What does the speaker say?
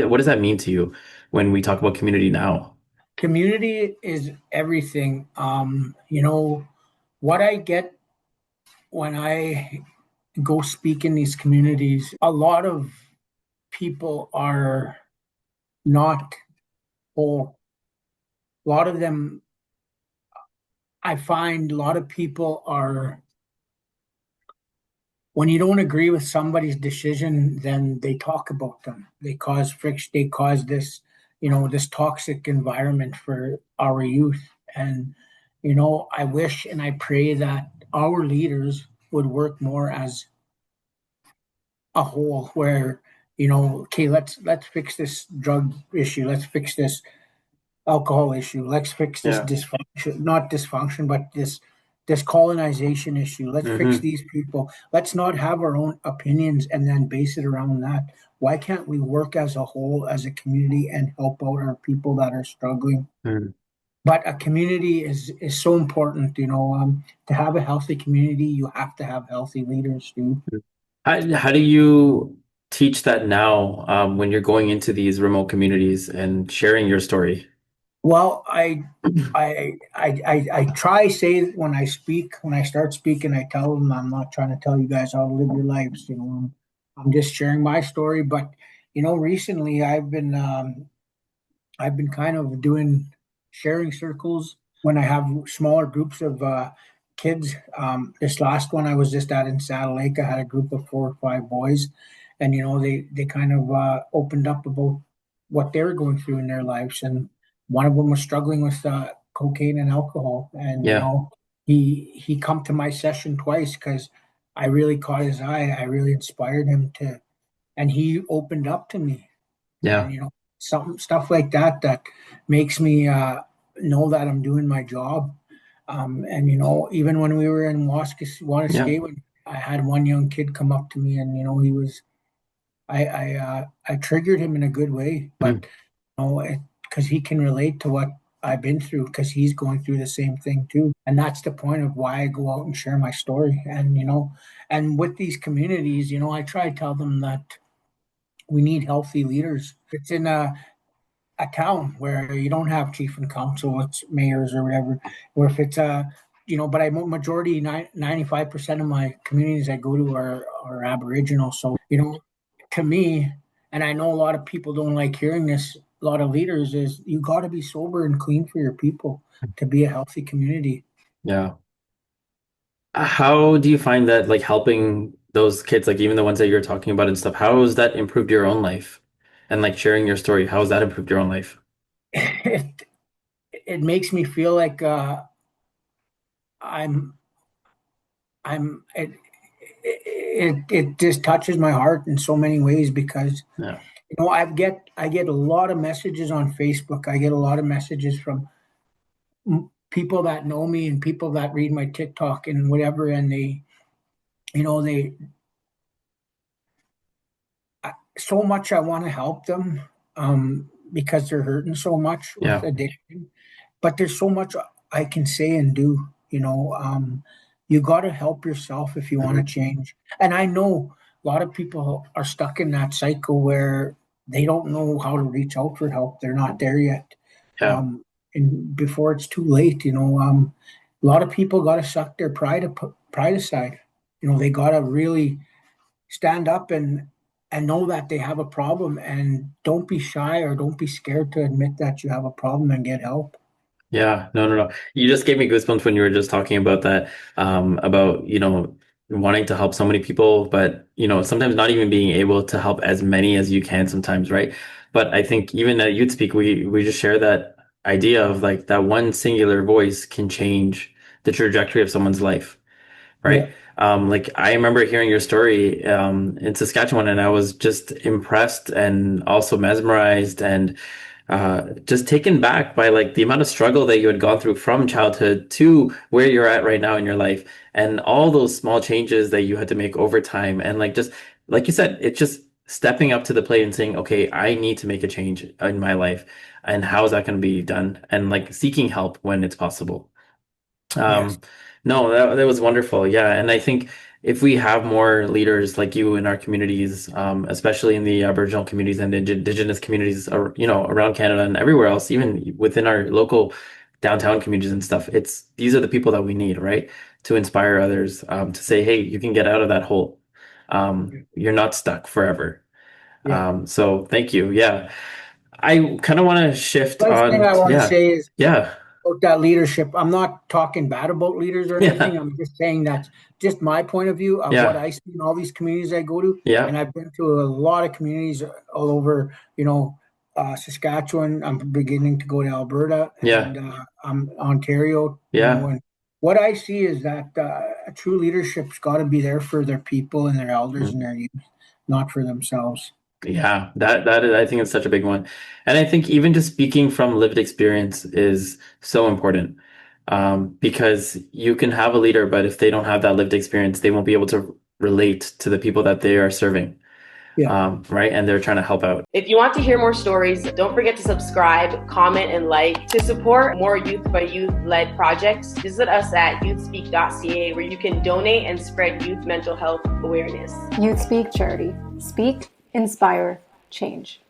What does that mean to you when we talk about community now? Community is everything. What I get when I go speak in these communities, a lot of people are not whole. A lot of them, I find a lot of people are, when you don't agree with somebody's decision, then they talk about them. They cause friction, they cause this, this toxic environment for our youth. And, I wish and I pray that our leaders would work more as a whole where, okay, let's fix this drug issue, let's fix this alcohol issue, let's fix this Yeah. dysfunction, not dysfunction, but this colonization issue. Let's fix Hmm. these people. Let's not have our own opinions and then base it around that. Why can't we work as a whole, as a community, and help out our people that are struggling? But a community is so important, to have a healthy community, you have to have healthy leaders, too. How do you teach that now, when you're going into these remote communities and sharing your story? Well, I try say when I speak, when I start speaking, I tell them I'm not trying to tell you guys how to live your lives. I'm just sharing my story. But recently I've been kind of doing sharing circles when I have smaller groups of kids. This last one I was just at in Saddle Lake, I had a group of 4 or 5 boys, and they kind of opened up about what they were going through in their lives, and one of them was struggling with cocaine and alcohol, and Yeah. he come to my session twice because I really caught his eye. I really inspired him to, and he opened up to me, and Yeah. some stuff like that makes me know that I'm doing my job. And even when we were in Yeah. Wallace, when I had one young kid come up to me, and he was I triggered him in a good way, Mm. but because he can relate to what I've been through, because he's going through the same thing too, and that's the point of why I go out and share my story. And and with these communities, I try to tell them that we need healthy leaders. It's in a town where you don't have chief and council, it's mayors or whatever. Or if it's but I majority 95% of my communities I go to are Aboriginal. So to me, and I know a lot of people don't like hearing this. A lot of leaders is you got to be sober and clean for your people to be a healthy community. Yeah. How do you find that, like, helping those kids, like even the ones that you're talking about and stuff, how has that improved your own life? And like sharing your story, how has that improved your own life? it it makes me feel like I'm I'm it just touches my heart in so many ways because Yeah. I get a lot of messages on Facebook. I get a lot of messages from people that know me and people that read my TikTok and whatever, and they so much I want to help them because they're hurting so much with Yeah. addiction. But there's so much I can say and do. You got to help yourself if you want to Mhm. change. And I know a lot of people are stuck in that cycle where they don't know how to reach out for help. They're not there yet. Yeah. And before it's too late, a lot of people got to suck their pride aside. They got to really stand up and know that they have a problem, and don't be shy or don't be scared to admit that you have a problem and get help. Yeah, no, no, no. You just gave me goosebumps when you were just talking about that, about, wanting to help so many people, but, sometimes not even being able to help as many as you can sometimes, right? But I think even at YouthSpeak, we just share that idea of like that one singular voice can change the trajectory of someone's life, Yeah. right? Like I remember hearing your story, in Saskatchewan, and I was just impressed and also mesmerized and just taken back by like the amount of struggle that you had gone through from childhood to where you're at right now in your life, and all those small changes that you had to make over time, and like just like you said, it's just stepping up to the plate and saying, okay, I need to make a change in my life, and how is that going to be done, and like seeking help when it's possible. Yes. No, that was wonderful. Yeah. And I think if we have more leaders like you in our communities, especially in the Aboriginal communities and Indigenous communities, around Canada and everywhere else, even within our local downtown communities and stuff, these are the people that we need, right? To inspire others, to say, hey, you can get out of that hole. You're not stuck forever. Yeah. So thank you. Yeah. I kind of want to shift Last thing on. I want to Yeah. say is Yeah. about that leadership. I'm not talking bad about leaders or anything. Yeah. I'm just saying that's just my point of view of what Yeah. I see in all these communities I go to. Yeah. And I've been to a lot of communities all over, Saskatchewan. I'm beginning to go to Alberta Yeah. and I'm Ontario, Yeah. and what I see is that a true leadership's got to be there for their people and their elders and Mhm. their youth, not for themselves. Yeah, that is, I think it's such a big one. And I think even just speaking from lived experience is so important. Because you can have a leader, but if they don't have that lived experience, they won't be able to relate to the people that they are serving. Yeah. Right? And they're trying to help out. If you want to hear more stories, don't forget to subscribe, comment, and like. To support more youth by youth led projects, visit us at youthspeak.ca, where you can donate and spread youth mental health awareness. YouthSpeak Charity. Speak, inspire, change.